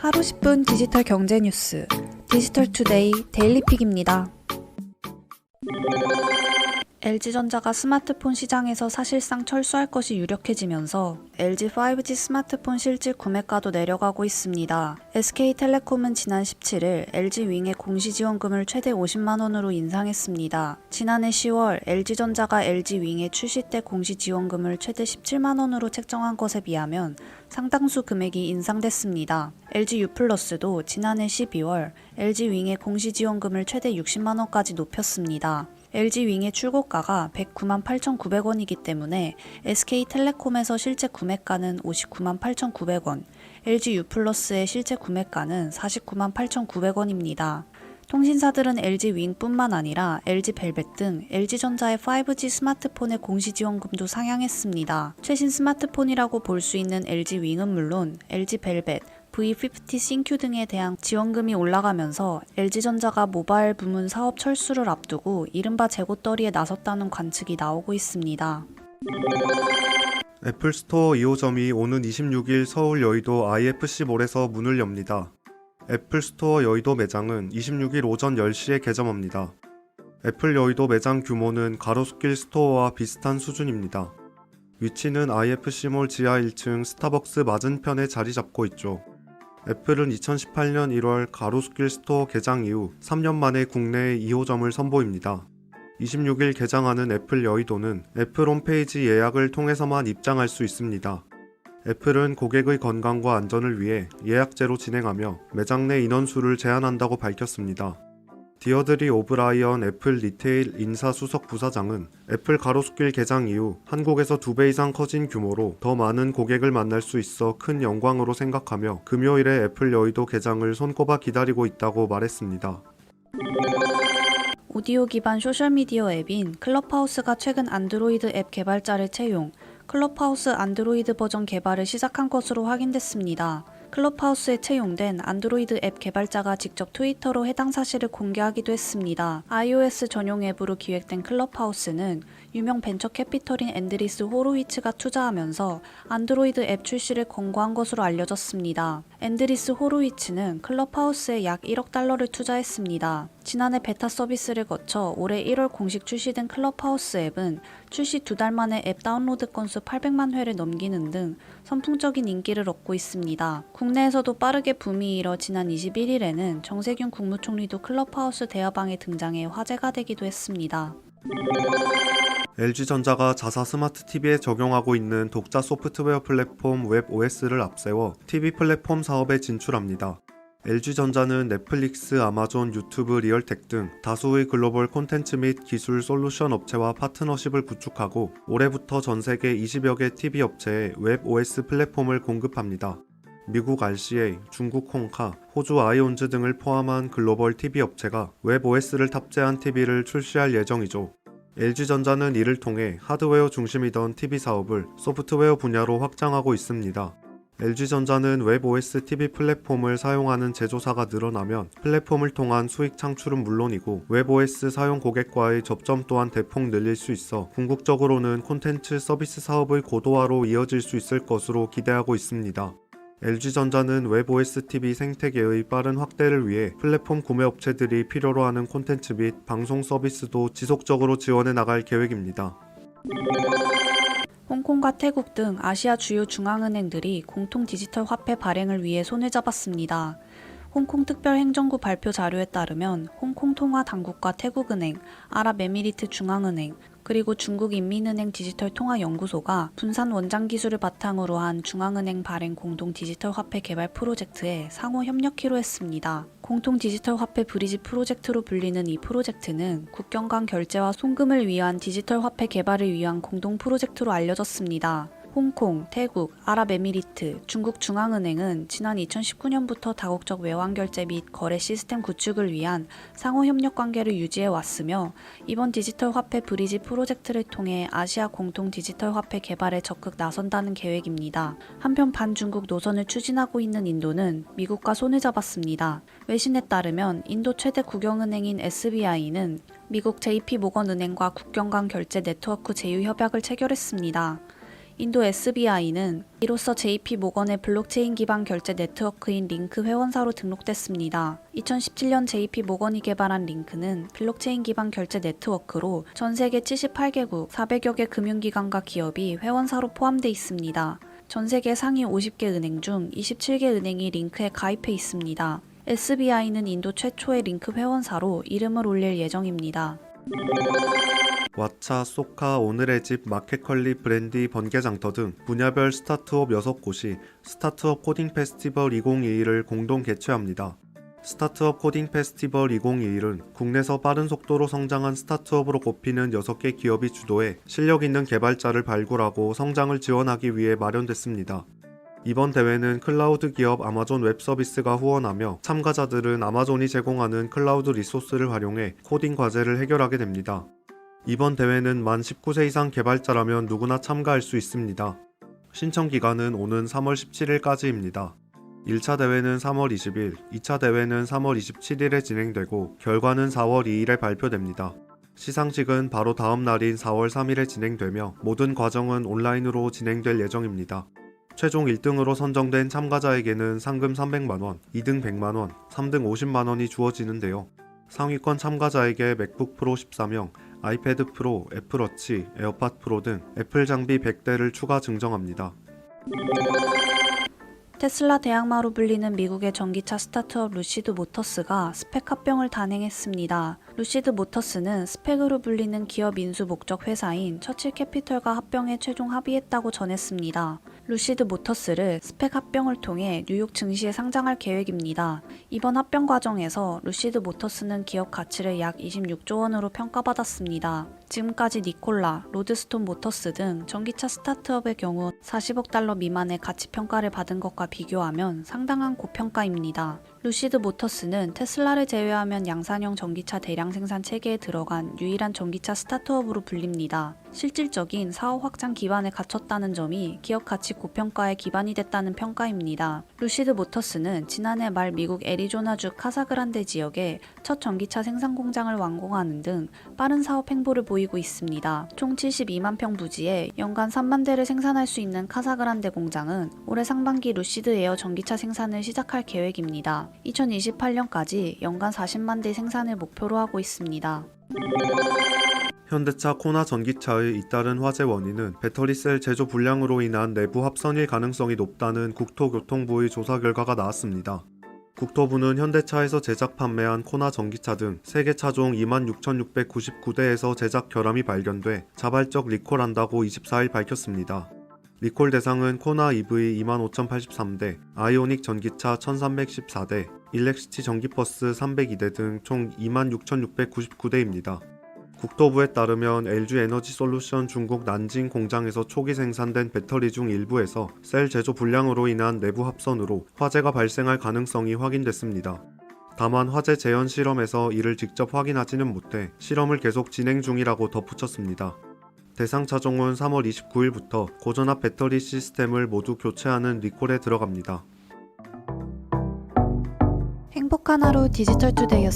하루 10분 디지털 경제 뉴스 디지털투데이 데일리픽입니다. LG전자가 스마트폰 시장에서 사실상 철수할 것이 유력해지면서 LG 5G 스마트폰 실질 구매가도 내려가고 있습니다. SK텔레콤은 지난 17일 LG윙의 공시지원금을 최대 50만 원으로 인상했습니다. 지난해 10월 LG전자가 LG윙의 출시 때 공시지원금을 최대 17만 원으로 책정한 것에 비하면 상당수 금액이 인상됐습니다. LG유플러스도 지난해 12월 LG윙의 공시지원금을 최대 60만 원까지 높였습니다. LG윙의 출고가가 109만 8,900원이기 때문에 SK텔레콤에서 실제 구매가는 59만 8,900원, LG유플러스의 실제 구매가는 49만 8,900원입니다. 통신사들은 LG윙뿐만 아니라 LG벨벳 등 LG전자의 5G 스마트폰의 공시지원금도 상향했습니다. 최신 스마트폰이라고 볼 수 있는 LG윙은 물론 LG벨벳, V50 싱큐 등에 대한 지원금이 올라가면서 LG전자가 모바일 부문 사업 철수를 앞두고 이른바 재고떨이에 나섰다는 관측이 나오고 있습니다. 애플 스토어 2호점이 오는 26일 서울 여의도 IFC몰에서 문을 엽니다. 애플 스토어 여의도 매장은 26일 오전 10시에 개점합니다. 애플 여의도 매장 규모는 가로수길 스토어와 비슷한 수준입니다. 위치는 IFC몰 지하 1층 스타벅스 맞은편에 자리 잡고 있죠. 애플은 2018년 1월 가로수길 스토어 개장 이후 3년 만에 국내에 2호점을 선보입니다. 26일 개장하는 애플 여의도는 애플 홈페이지 예약을 통해서만 입장할 수 있습니다. 애플은 고객의 건강과 안전을 위해 예약제로 진행하며 매장 내 인원수를 제한한다고 밝혔습니다. 디어드리 오브라이언 애플 리테일 인사수석 부사장은 애플 가로수길 개장 이후 한국에서 2배 이상 커진 규모로 더 많은 고객을 만날 수 있어 큰 영광으로 생각하며 금요일에 애플 여의도 개장을 손꼽아 기다리고 있다고 말했습니다. 오디오 기반 소셜미디어 앱인 클럽하우스가 최근 안드로이드 앱 개발자를 채용, 클럽하우스 안드로이드 버전 개발을 시작한 것으로 확인됐습니다. 클럽하우스에 채용된 안드로이드 앱 개발자가 직접 트위터로 해당 사실을 공개하기도 했습니다. iOS 전용 앱으로 기획된 클럽하우스는 유명 벤처 캐피털인 앤드리스 호로위츠가 투자하면서 안드로이드 앱 출시를 권고한 것으로 알려졌습니다. 앤드리스 호로위츠는 클럽하우스에 약 1억 달러를 투자했습니다. 지난해 베타 서비스를 거쳐 올해 1월 공식 출시된 클럽하우스 앱은 출시 2달 만에 앱 다운로드 건수 800만 회를 넘기는 등 선풍적인 인기를 얻고 있습니다. 국내에서도 빠르게 붐이 일어 지난 21일에는 정세균 국무총리도 클럽하우스 대화방에 등장해 화제가 되기도 했습니다. LG전자가 자사 스마트 TV에 적용하고 있는 독자 소프트웨어 플랫폼 웹OS를 앞세워 TV 플랫폼 사업에 진출합니다. LG전자는 넷플릭스, 아마존, 유튜브, 리얼텍 등 다수의 글로벌 콘텐츠 및 기술 솔루션 업체와 파트너십을 구축하고 올해부터 전 세계 20여 개 TV 업체에 웹OS 플랫폼을 공급합니다. 미국 RCA, 중국 홍카, 호주 아이온즈 등을 포함한 글로벌 TV 업체가 웹OS를 탑재한 TV를 출시할 예정이죠. LG전자는 이를 통해 하드웨어 중심이던 TV 사업을 소프트웨어 분야로 확장하고 있습니다. LG전자는 웹OS TV 플랫폼을 사용하는 제조사가 늘어나면 플랫폼을 통한 수익 창출은 물론이고 웹OS 사용 고객과의 접점 또한 대폭 늘릴 수 있어 궁극적으로는 콘텐츠 서비스 사업의 고도화로 이어질 수 있을 것으로 기대하고 있습니다. LG전자는 웹OS TV 생태계의 빠른 확대를 위해 플랫폼 구매 업체들이 필요로 하는 콘텐츠 및 방송 서비스도 지속적으로 지원해 나갈 계획입니다. 홍콩과 태국 등 아시아 주요 중앙은행들이 공통 디지털 화폐 발행을 위해 손을 잡았습니다. 홍콩 특별행정구 발표 자료에 따르면 홍콩 통화당국과 태국은행, 아랍에미리트 중앙은행, 그리고 중국인민은행 디지털통화연구소가 분산 원장 기술을 바탕으로 한 중앙은행 발행 공동 디지털 화폐 개발 프로젝트에 상호 협력키로 했습니다. 공통 디지털 화폐 브리지 프로젝트로 불리는 이 프로젝트는 국경 간 결제와 송금을 위한 디지털 화폐 개발을 위한 공동 프로젝트로 알려졌습니다. 홍콩, 태국, 아랍에미리트, 중국 중앙은행은 지난 2019년부터 다국적 외환결제 및 거래 시스템 구축을 위한 상호 협력 관계를 유지해 왔으며 이번 디지털 화폐 브리지 프로젝트를 통해 아시아 공통 디지털 화폐 개발에 적극 나선다는 계획입니다. 한편 반중국 노선을 추진하고 있는 인도는 미국과 손을 잡았습니다. 외신에 따르면 인도 최대 국영은행인 SBI는 미국 JP모건은행과 국경 간 결제 네트워크 제휴 협약을 체결했습니다. 인도 SBI는 이로써 JP 모건의 블록체인 기반 결제 네트워크인 링크 회원사로 등록됐습니다. 2017년 JP 모건이 개발한 링크는 블록체인 기반 결제 네트워크로 전 세계 78개국 400여 개 금융기관과 기업이 회원사로 포함돼 있습니다. 전 세계 상위 50개 은행 중 27개 은행이 링크에 가입해 있습니다. SBI는 인도 최초의 링크 회원사로 이름을 올릴 예정입니다. 왓챠, 소카, 오늘의 집, 마켓컬리, 브랜디, 번개장터 등 분야별 스타트업 6곳이 스타트업 코딩 페스티벌 2021을 공동 개최합니다. 스타트업 코딩 페스티벌 2021은 국내에서 빠른 속도로 성장한 스타트업으로 꼽히는 6개 기업이 주도해 실력 있는 개발자를 발굴하고 성장을 지원하기 위해 마련됐습니다. 이번 대회는 클라우드 기업 아마존 웹 서비스가 후원하며 참가자들은 아마존이 제공하는 클라우드 리소스를 활용해 코딩 과제를 해결하게 됩니다. 이번 대회는 만 19세 이상 개발자라면 누구나 참가할 수 있습니다. 신청 기간은 오는 3월 17일까지입니다. 1차 대회는 3월 20일, 2차 대회는 3월 27일에 진행되고 결과는 4월 2일에 발표됩니다. 시상식은 바로 다음 날인 4월 3일에 진행되며 모든 과정은 온라인으로 진행될 예정입니다. 최종 1등으로 선정된 참가자에게는 상금 300만원, 2등 100만원, 3등 50만원이 주어지는데요. 상위권 참가자에게 맥북 프로 14명, 아이패드 프로, 애플워치, 에어팟 프로 등 애플 장비 100대를 추가 증정합니다. 테슬라 대항마로 불리는 미국의 전기차 스타트업 루시드 모터스가 스펙 합병을 단행했습니다. 루시드 모터스는 스펙으로 불리는 기업 인수 목적 회사인 처칠 캐피털과 합병에 최종 합의했다고 전했습니다. 루시드 모터스를 스펙 합병을 통해 뉴욕 증시에 상장할 계획입니다. 이번 합병 과정에서 루시드 모터스는 기업 가치를 약 26조 원으로 평가받았습니다. 지금까지 니콜라, 로드스톤 모터스 등 전기차 스타트업의 경우 40억 달러 미만의 가치 평가를 받은 것과 비교하면 상당한 고평가입니다. 루시드 모터스는 테슬라를 제외하면 양산형 전기차 대량 생산 체계에 들어간 유일한 전기차 스타트업으로 불립니다. 실질적인 사업 확장 기반을 갖췄다는 점이 기업 가치 고평가에 기반이 됐다는 평가입니다. 루시드 모터스는 지난해 말 미국 애리조나주 카사그란데 지역에 첫 전기차 생산 공장을 완공하는 등 빠른 사업 행보를 보이고 있습니다. 총 72만 평 부지에 연간 3만 대를 생산할 수 있는 카사그란데 공장은 올해 상반기 루시드 에어 전기차 생산을 시작할 계획입니다. 2028년까지 연간 40만 대 생산을 목표로 하고 있습니다. 현대차 코나 전기차의 잇따른 화재 원인은 배터리셀 제조 불량으로 인한 내부 합선일 가능성이 높다는 국토교통부의 조사 결과가 나왔습니다. 국토부는 현대차에서 제작 판매한 코나 전기차 등 세계 차종 26,699대에서 제작 결함이 발견돼 자발적 리콜한다고 24일 밝혔습니다. 리콜 대상은 코나 EV 25,083대, 아이오닉 전기차 1,314대, 일렉시티 전기버스 302대 등 총 26,699대입니다. 국토부에 따르면 LG에너지솔루션 중국 난징 공장에서 초기 생산된 배터리 중 일부에서 셀 제조 불량으로 인한 내부 합선으로 화재가 발생할 가능성이 확인됐습니다. 다만 화재 재현 실험에서 이를 직접 확인하지는 못해 실험을 계속 진행 중이라고 덧붙였습니다. 대상 차종은 3월 29일부터 고전압 배터리 시스템을 모두 교체하는 리콜에 들어갑니다. 행복한 하루 디지털투데이였습니다.